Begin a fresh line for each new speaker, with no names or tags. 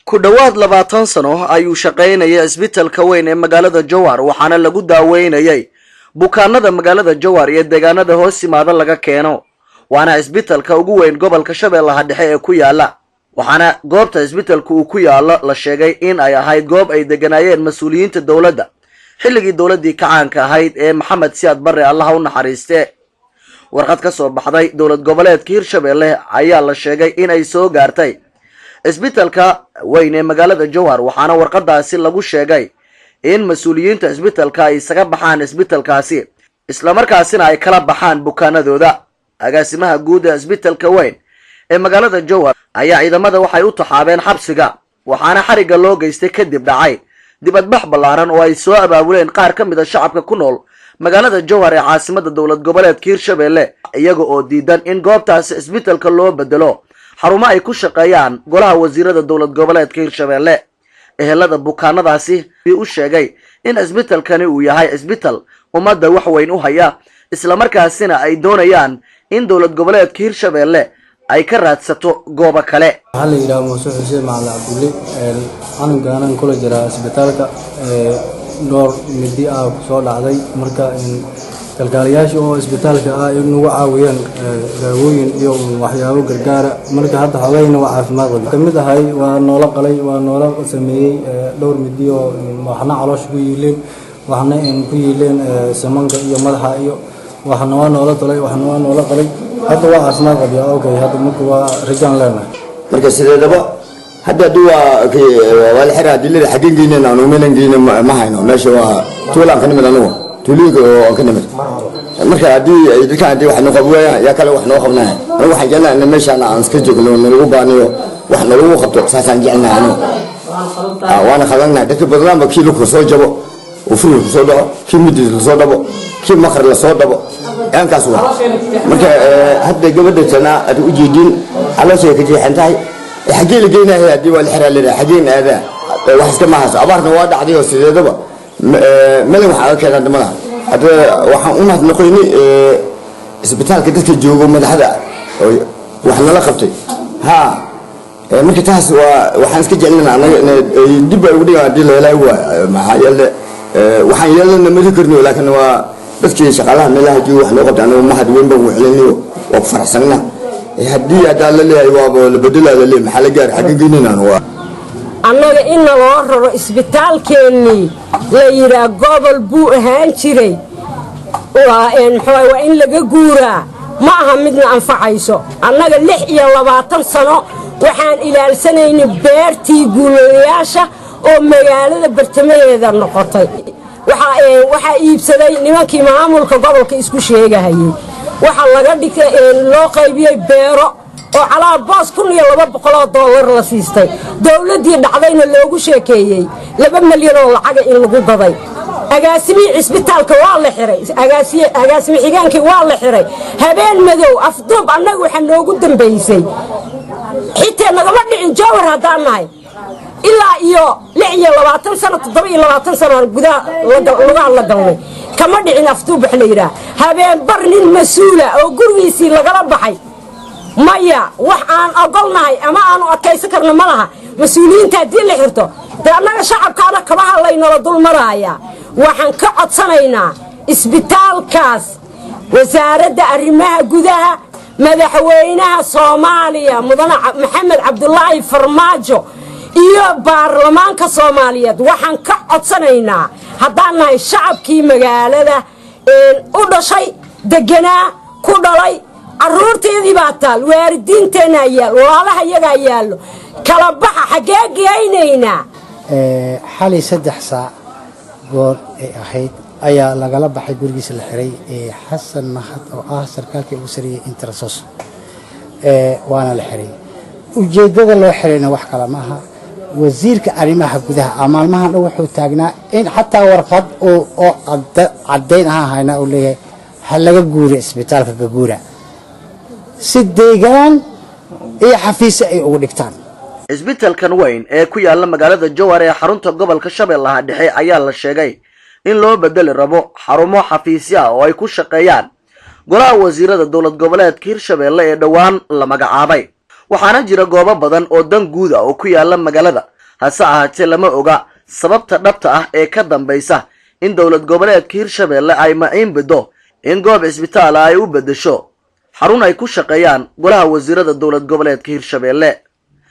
ku dhawaad 20 sano ayuu shaqaynayay isbitaalka weyn ee magaalada Jowhar waxaana lagu daaweynayay bukaanada magaalada Jowhar iyo deegaanada hoos yimaada laga keeno waana isbitaalka ugu weyn gobolka Shabeellaha Dhexe ee ku yaala waxaana goobta isbitaalku uu ku yaalo la sheegay in ay ahayd goob ay deganayeen mas'uuliyiinta dawladda xilligii dawladii kacaanka ahayd ee Maxamed Siyaad Barre Allah u naxariiste warqad ka soo baxday dawlad goboleedka Hirshabeelle ayaa la sheegay in ay soo gaartay isbitaalka weyn ee magaalada Jowhar waxaana warqadaasi lagu sheegay in mas'uuliyiinta isbitaalka ay isaga baxaan isbitaalkaasi isla markaasina ay kala baxaan bukaanadooda agaasimaha guud ee isbitaalka weyn ee magaalada Jowhar ayaa ciidamada waxay u taxaabeen xabsiga waxaana xariga loo geystay kadib dhacay dibadbax ballaaran oo ay soo abaabuleen qaar ka mid ah shacabka ku nool magaalada Jowhar ee caasimadda dawlad goboleedka Hirshabeelle iyaga oo diidan in goobtaasi isbitaalka loo bedelo xarumo ay ku shaqeeyaan golaha wasiirada dawlad goboleedka Hirshabeelle ehelada bukaanadaasi u sheegay in isbitaalkani uu yahay isbitaal ummadda wax weyn u haya isla markaasina ay doonayaan in dawlad goboleedka Hirshabeelle ay ka raadsato goobo kale
waxa la yiraahdo Muuse Xuseen Macalin Cabdulle anigaan kula jira isbitaalka door midi ah soo dhacday marka kalkaaliyaasha oo isbitaalka ah inuu caawiyaan daawooyin iyo waxyaabo gargaar marka hadda haweeneyna waa caafimaad qaba kamid ahay waa noola qalay waa noola sameeyay dhowr midi oo waxna caloosh ku yiileen waxna ku yiileen samanka iyo madaxa iyo waxna waa noola talay waxna waa noola qalay hadda waa caafimaad qaba okay hadda marka waa rajaan leenahay
marka sideedaba hadda duwa wal xira dilada xaqiiqina aanu meelangeena ma hayno meesha waa tuulaan ka nimid anagu tuuliga oo ka nimid marka hadii ay dadka hadii wax noo qabwaya ya kale wax noo qabnaa anigu waxaan jeclahay in meesha aan iska joogno lagu baaniyo wax lagu qabto saasaan jeclahay anigu waana khalanaa dadka badan ba kiilo ku soo jabo oo furu ku soo dhaco kii mid soo dhabo kii makar la soo dhabo aan kaas waa marka hadda gabadha tana aad u jeedin calooshay ka jeexantahay xagee la geenahay hadii wal xira leedahay xageen aada wax iska ma hayso abaarna waa dhacday oo sideedaba meel waxa ka keenay dhamada hadda waxaan u mahadnaqaynay isbitaalka dadka joogo madaxda wax nala qabtay ha marka taas waxaan iska jecelnahay anaga dib ay ugu dhigaan hadii la helay maxaa yeelay waxaan yeelana ma karno laakiin waa dadkii shaqaalaha meelaha joogo wax loo qabtay anagu mahad weyn baan u celinayo oo faraxsanna hadii aad la leeyahay waa la bedelayo la leeyahay maxaa la gaar xaqiiqinina waa
annaga in loo raro isbitaalkeeni la yiraahdo gobol buu ahaan jiray waa in laga guuraa ma aha midna anfacayso annaga 26 sano waxaan ilaalsanaynay beertii guulayaasha oo magaalada bartamaheeda noqotay waxa iibsaday nimankii maamulka gobolka isku sheegahayay waxa laga dhigay loo qaybiyay beero oo calaa boos $1,200 la siistay dawladii dhacdayna loogu sheekeeyay 2 milyan oo lacag in lagu gaday agaasimi isbitaalka waa la xiray agaasimi xigeenkii waa la xiray habeen madow afduub annagu waxa noogu dambeysay xitaa nagama dhicin Jowhar hadaan nahay ilaa iyo 26 sano 27 sano gudaha la galnay kama dhicin afduub wax la yiraahdo habeen bar nin mas'uula oo gurigiisii lagala baxay maya wax aan ogolnahay ama aan adkaysan karno malaha mas'uuliyiinta hadii la xirto annaga shacabkaana kaba hadlaynoo dul maraya waxaan ka codsanaynaa isbitaalkaas wasaaradda arrimaha gudaha madaxweynaha Soomaaliya mudane Maxamed Cabdullaahi Farmaajo iyo baarlamaanka Soomaaliyeed waxaan ka codsanaynaa haddaan nahay shacabkii magaalada u dhashay deganaa ku dhalay arruurteedii baa taal waalidiinteena yaal walaalaha iyaga yaalo kala baxa xagee geeynayna
xali 3 saac goor ay ahayd ayaa lagala baxay gurigiisa la xiray Xasan Mahad oo ah sarkaalkii ugu sarreeyay Intersos waana la xiray ujeedada loo xirayna wax kala ma aha wasiirka arrimaha gudaha maalmahan wuxuu taagnaa in xataa warqad oo caddayn ahaan hayna uu leeyahay ha laga guuro isbitaalka Gaguura si deegaan iyo xafiis ay ugu dhigtaan.
isbitaalkan weyn ee ku yaala magaalada Jowhar ee xarunta gobolka Shabeellaha Dhexe ayaa la sheegay in loo bedeli rabo xarumo xafiisyo oo ay ku shaqeeyaan golaha wasiirada dowlad goboleedka Hirshabeelle ee dhawaan la magacaabay. waxaana jira goobo badan oo dan guud ah oo ku yaala magaalada hase ahaatee lama oga sababta dhabta ah ee ka dambaysa in dowlad goboleedka Hirshabeelle ay maciin bido in goob isbitaal ay u bedesho xarun ay ku shaqeeyaan golaha wasiirada dowlad goboleedka Hirshabeelle.